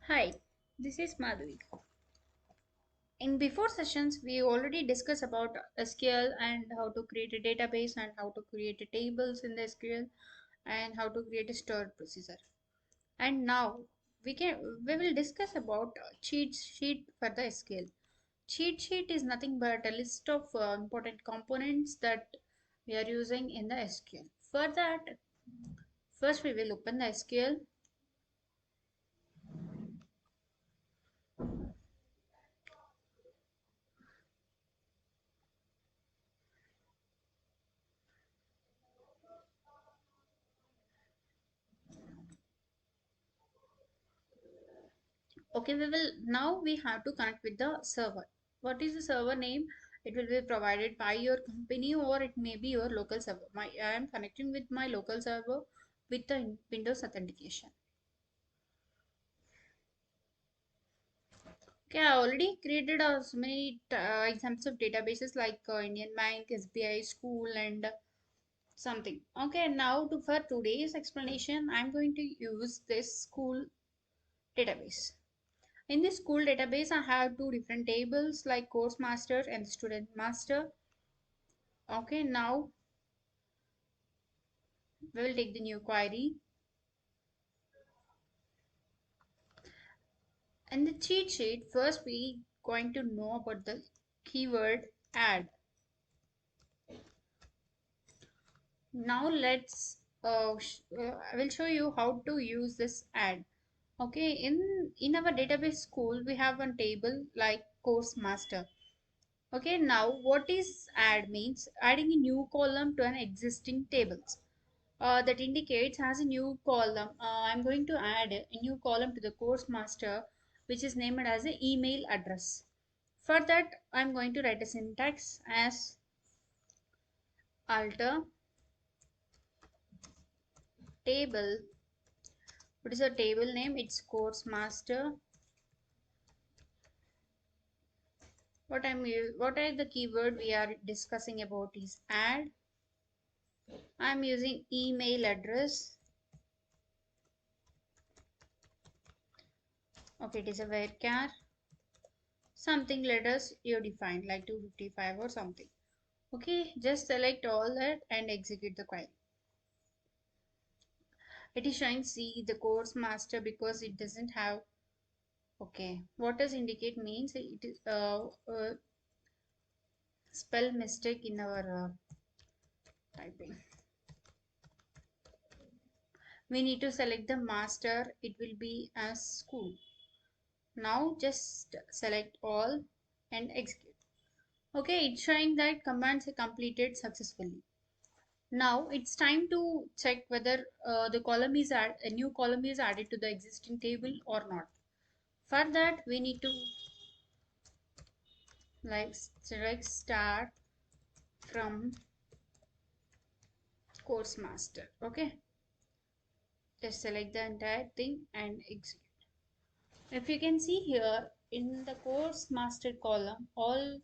Hi, this is Madhvi. In before sessions, we already discussed about SQL and how to create a database and how to create a tables in the SQL and how to create a stored procedure. And now we will discuss about cheat sheet for the SQL. Cheat sheet is nothing but a list of important components that we are using in the SQL. For that, first we will open the SQL. Okay, we have to connect with the server. What is the server name? It will be provided by your company or it may be your local server. I am connecting with my local server with the Windows authentication. Okay, I already created so many examples of databases like Indian Bank, SBI, School, and something. Okay, now for today's explanation, I'm going to use this school database. In this school database, I have two different tables like course master and student master. Okay, now we will take the new query. And the cheat sheet, first we going to know about the keyword add. Now I will show you how to use this add. Okay, in our database school, we have one table like course master. Okay, now what is add means adding a new column to an existing tables. That indicates as a new column. I'm going to add a new column to the course master, which is named as an email address. For that, I'm going to write a syntax as alter table. What is the table name? It's course master. What are the keyword we are discussing about is add. I'm using email address. Okay, it is a varchar. Something letters you define like 255 or something. Okay, just select all that and execute the query. It is showing C the course master because it doesn't have. Okay, what does indicate means it is spell mistake in our typing. We need to select the master, it will be as school. Now just select all and execute. Okay, it's showing that commands are completed successfully. Now it's time to check whether a new column is added to the existing table or not. For that, we need to like select start from course master. Okay, just select the entire thing and execute. If you can see here in the course master column, all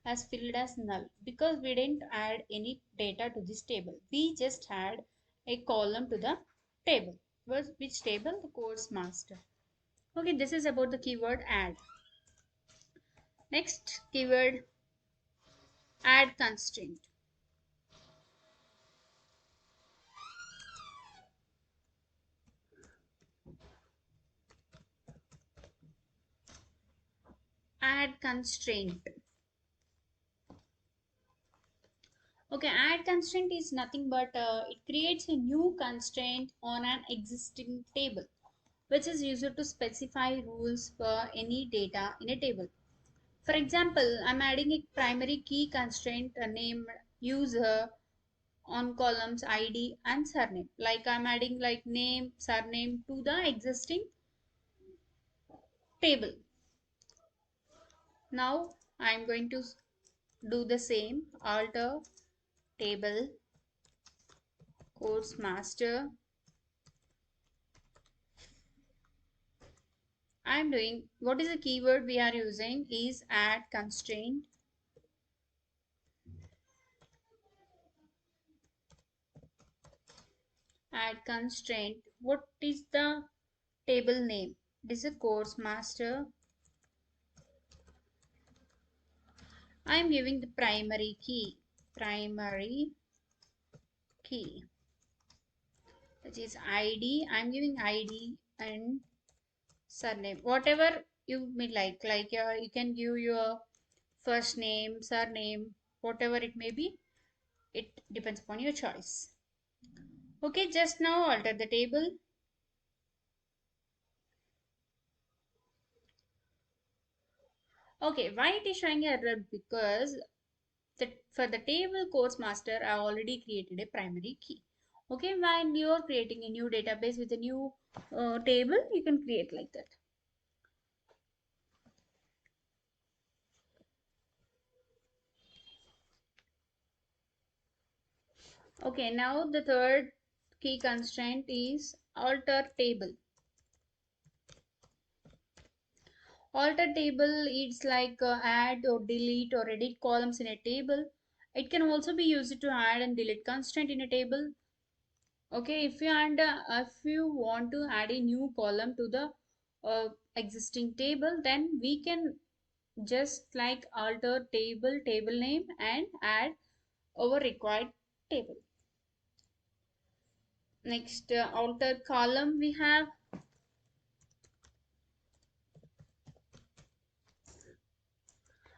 as filled as null because we didn't add any data to this table. We just had a column to the table. Which table? The course master. Okay, this is about the keyword add. Next keyword add constraint. Add constraint. Okay, add constraint is nothing but it creates a new constraint on an existing table, which is used to specify rules for any data in a table. For example, I'm adding a primary key constraint named user on columns ID and surname. Like I'm adding like name, surname to the existing table. Now I'm going to do the same alter table course master. I'm doing what is the keyword we are using is add constraint. Add constraint. What is the table name? It is a course master. I am giving the primary key. Primary key. That is ID. I am giving ID and surname. Whatever you may like you can give your first name, surname, whatever it may be. It depends upon your choice. Okay, just now alter the table. Okay, why it is showing error? Because for the table course master, I already created a primary key. Okay, when you are creating a new database with a new table, you can create like that. Okay, now the third key constraint is alter table. Alter table, it's like add or delete or edit columns in a table. It can also be used to add and delete constraint in a table. Okay, if you want to add a new column to the existing table, then we can just like alter table name and add our required table. Next, alter column we have.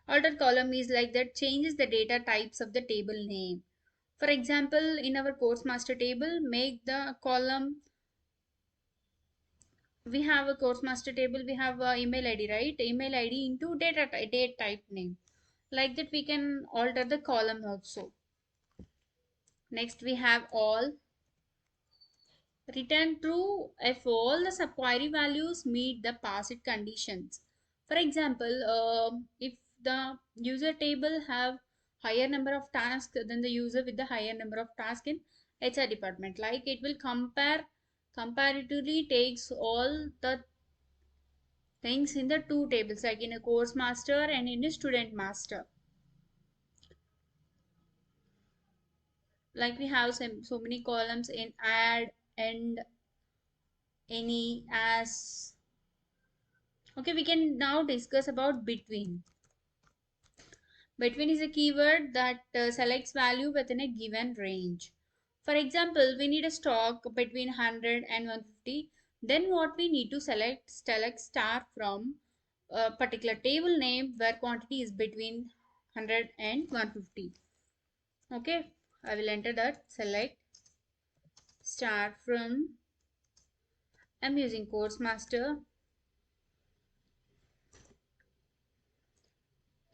Alter column is like that changes the data types of the table name. For example, in our course master table, make the column, we have a course master table, we have a email ID, right? Email ID into date type name. Like that we can alter the column also. Next we have all. Return true if all the subquery values meet the passed conditions. For example, if the user table have higher number of tasks than the user with the higher number of tasks in HR department, like it will comparatively takes all the things in the two tables, like in a course master and in a student master. Like we have so many columns in add, end, any, as. Okay, we can now discuss about between. Between is a keyword that selects value within a given range. For example, we need a stock between 100 and 150. Then what we need to select star from a particular table name where quantity is between 100 and 150. Okay, I will enter that. Select star from. I'm using course master.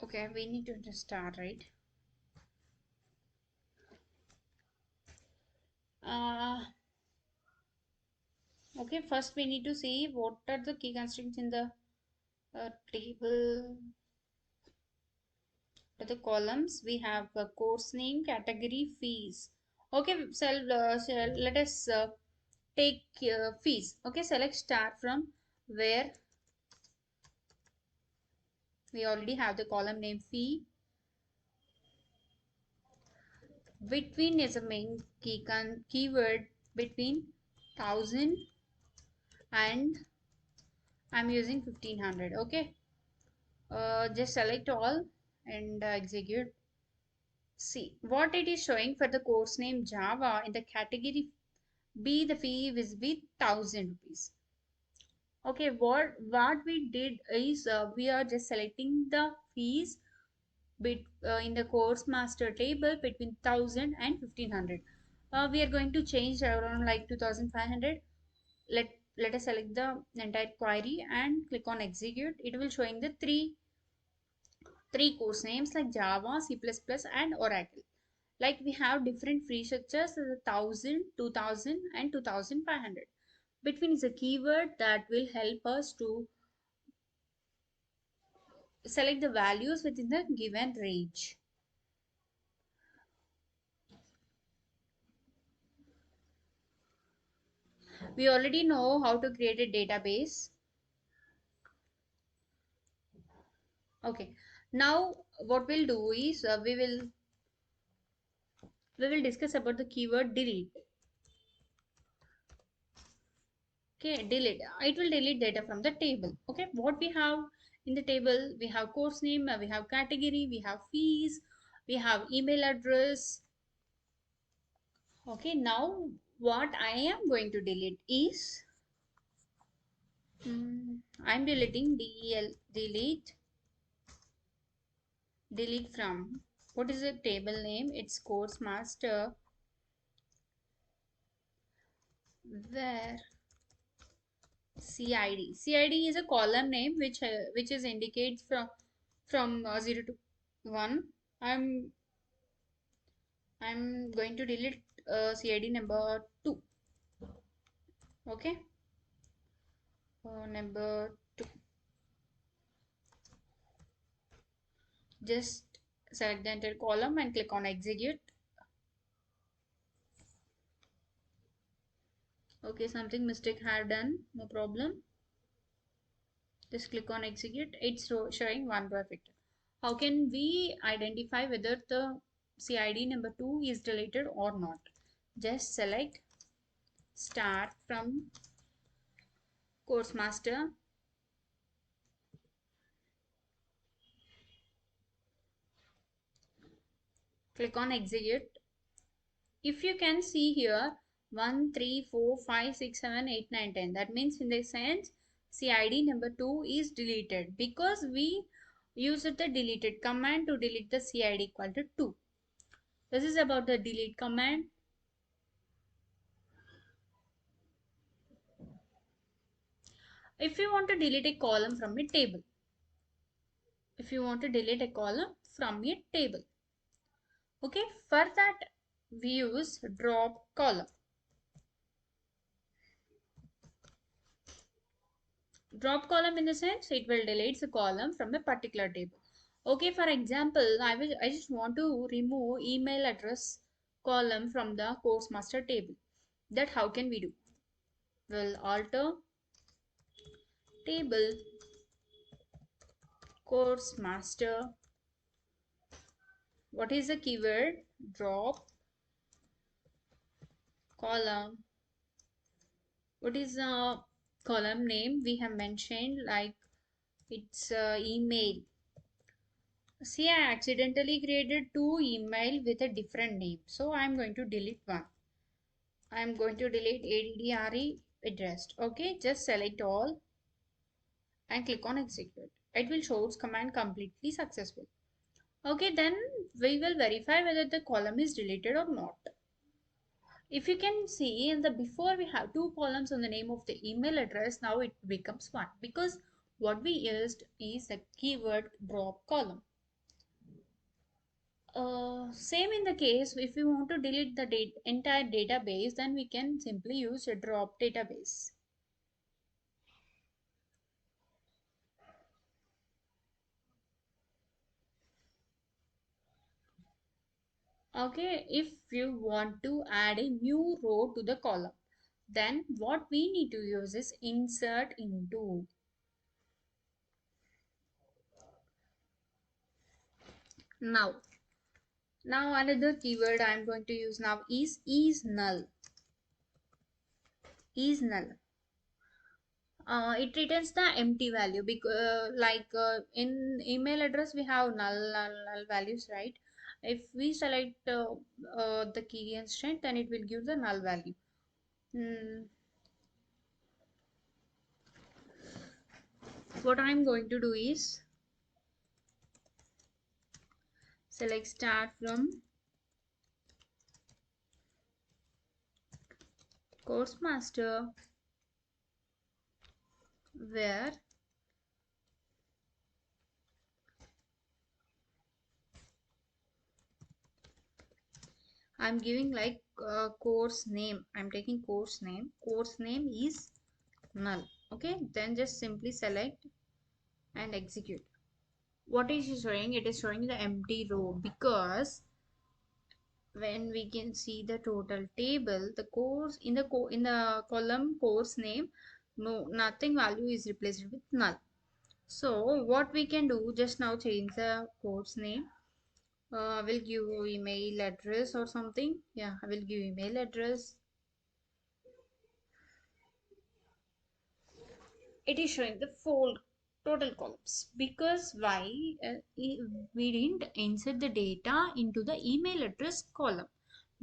Okay, we need to enter star, right? Uh, okay, first we need to see what are the key constraints in the table. To the columns we have course name, category, fees. Okay, so let us take fees. Okay, select start from where we already have the column name fee. Between is a main keyword between 1000 and I'm using 1500. Okay, just select all and execute. See what it is showing for the course name Java in the category B. The fee will be 1000 rupees. Okay, what we did is we are just selecting the fees in the course master table between 1000 and 1500. We are going to change around like 2500. Let us select the entire query and click on execute. It will showing the three course names like Java, C++, and Oracle. Like we have different free structures, 1000, 2000, and 2500. Between is a keyword that will help us to select the values within the given range. We already know how to create a database. Okay, now what we'll do is we will discuss about the keyword delete. Okay, delete. It will delete data from the table. Okay, what we have in the table, we have course name, we have category, we have fees, we have email address. Okay, now what I am going to delete is I'm deleting delete from what is the table name? It's course master where CID. CID is a column name which is indicates from 0 to 1. I'm I'm going to delete CID number 2. Okay, number 2. Just select the entire column and click on execute. Okay, something mistake had done. No problem. Just click on execute. It's showing one perfect. How can we identify whether the CID number 2 is deleted or not? Just select start from course master, click on execute. If you can see here 1 3 4 5 6 7 8 9 10, that means in the sense CID number 2 is deleted because we used the deleted command to delete the CID equal to 2. This is about the delete command. If you want to delete a column from a table, if you want to delete a column from a table, okay, for that we use drop column. Drop column in the sense it will delete the column from a particular table. Okay, for example, I just want to remove email address column from the course master table. That how can we do? We'll alter table course master. What is the keyword? Drop column. What is the column name? We have mentioned like it's email. See, I accidentally created two email with a different name. So I'm going to delete one. I'm going to delete ADDRE address. Okay, just select all and click on execute. It will show command completely successful. Okay, then we will verify whether the column is deleted or not. If you can see in the before we have two columns on the name of the email address, now it becomes one because what we used is a keyword drop column. Same in the case if we want to delete the entire database, then we can simply use a drop database. Okay, if you want to add a new row to the column, then what we need to use is insert into. Now another keyword I am going to use now is null. Is null. It returns the empty value because in email address we have null values, right? If we select the key and strength, then it will give the null value. Hmm. What I'm going to do is select start from course master where I'm giving like course name. I'm taking course name. Course name is null. Okay, then just simply select and execute. What is it showing? It is showing the empty row because when we can see the total table, the course in the in the column course name, no nothing value is replaced with null. So what we can do, just now change the course name. I will give email address or something. Yeah, I will give email address. it is showing the full total columns. Because why? We didn't insert the data into the email address column.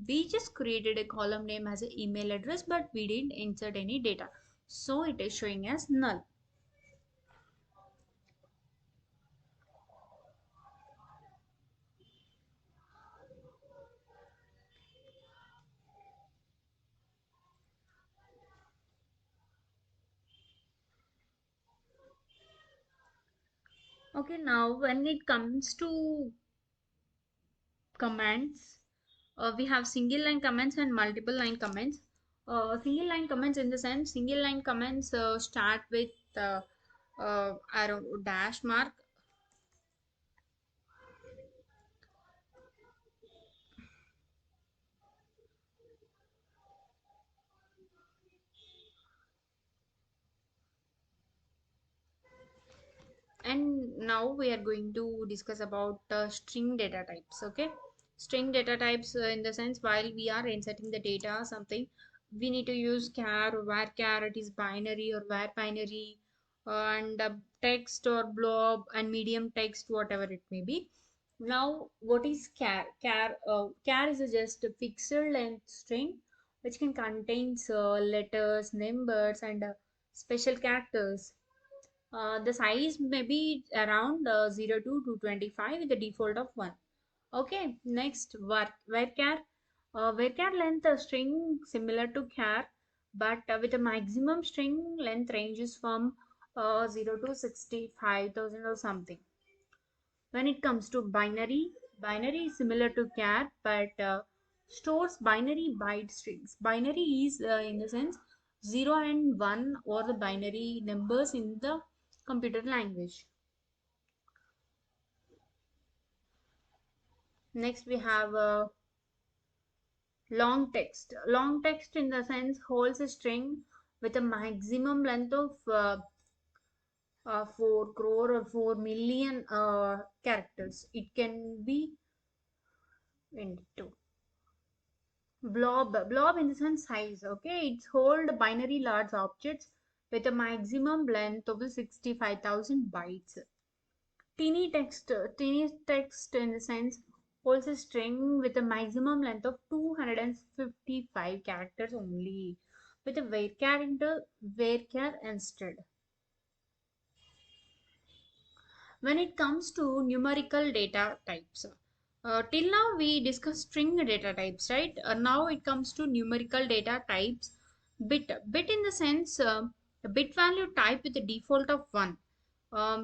We just created a column name as an email address, but we didn't insert any data, so it is showing as null. Okay, now when it comes to commands, we have single line comments and multiple line comments. Single line comments, in the sense, single line comments start with arrow dash mark, and now we are going to discuss about string data types. Okay, string data types, in the sense, while we are inserting the data something, we need to use char or varchar. It is binary or var binary, and text or blob and medium text, whatever it may be. Now what is char? Char is just a fixed length string which can contain letters, numbers, and special characters. The size may be around 0 to 225 with the default of 1. Okay, next varchar. Varchar length string similar to char, but with a maximum string length ranges from 0 to 65,000 or something. When it comes to binary, binary is similar to char, but stores binary byte strings. Binary is, in the sense, 0 and 1, or the binary numbers in the computer language. Next we have long text. Long text, in the sense, holds a string with a maximum length of 4 crore or 4 million characters. It can be into blob, in the sense, size. Okay, it's hold binary large objects with a maximum length of 65,000 bytes. Teeny text, in the sense, holds a string with a maximum length of 255 characters only, with a varchar instead. When it comes to numerical data types, till now we discussed string data types, right? Now it comes to numerical data types. Bit, in the sense, a bit value type with a default of 1,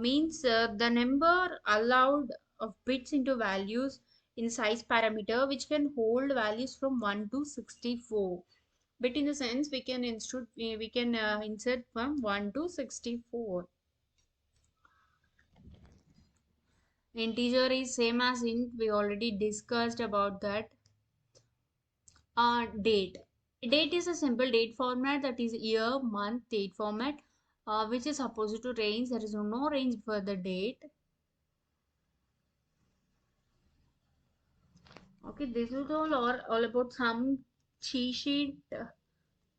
means the number allowed of bits into values in size parameter, which can hold values from 1 to 64. Bit, in the sense, we can insert from 1 to 64. Integer is same as int. We already discussed about that. Date is a simple date format, that is year, month, date format, which is opposite to range. There is no range for the date. Okay, this is all about some cheat sheet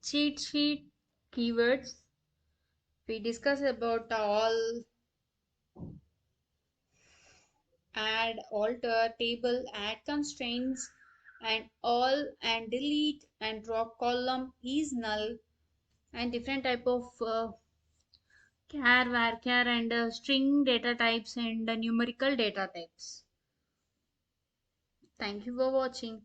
cheat sheet keywords. We discuss about all: add, alter, table, add constraints, and all, and delete, and drop column, is null, and different type of char, varchar, and string data types, and numerical data types. Thank you for watching.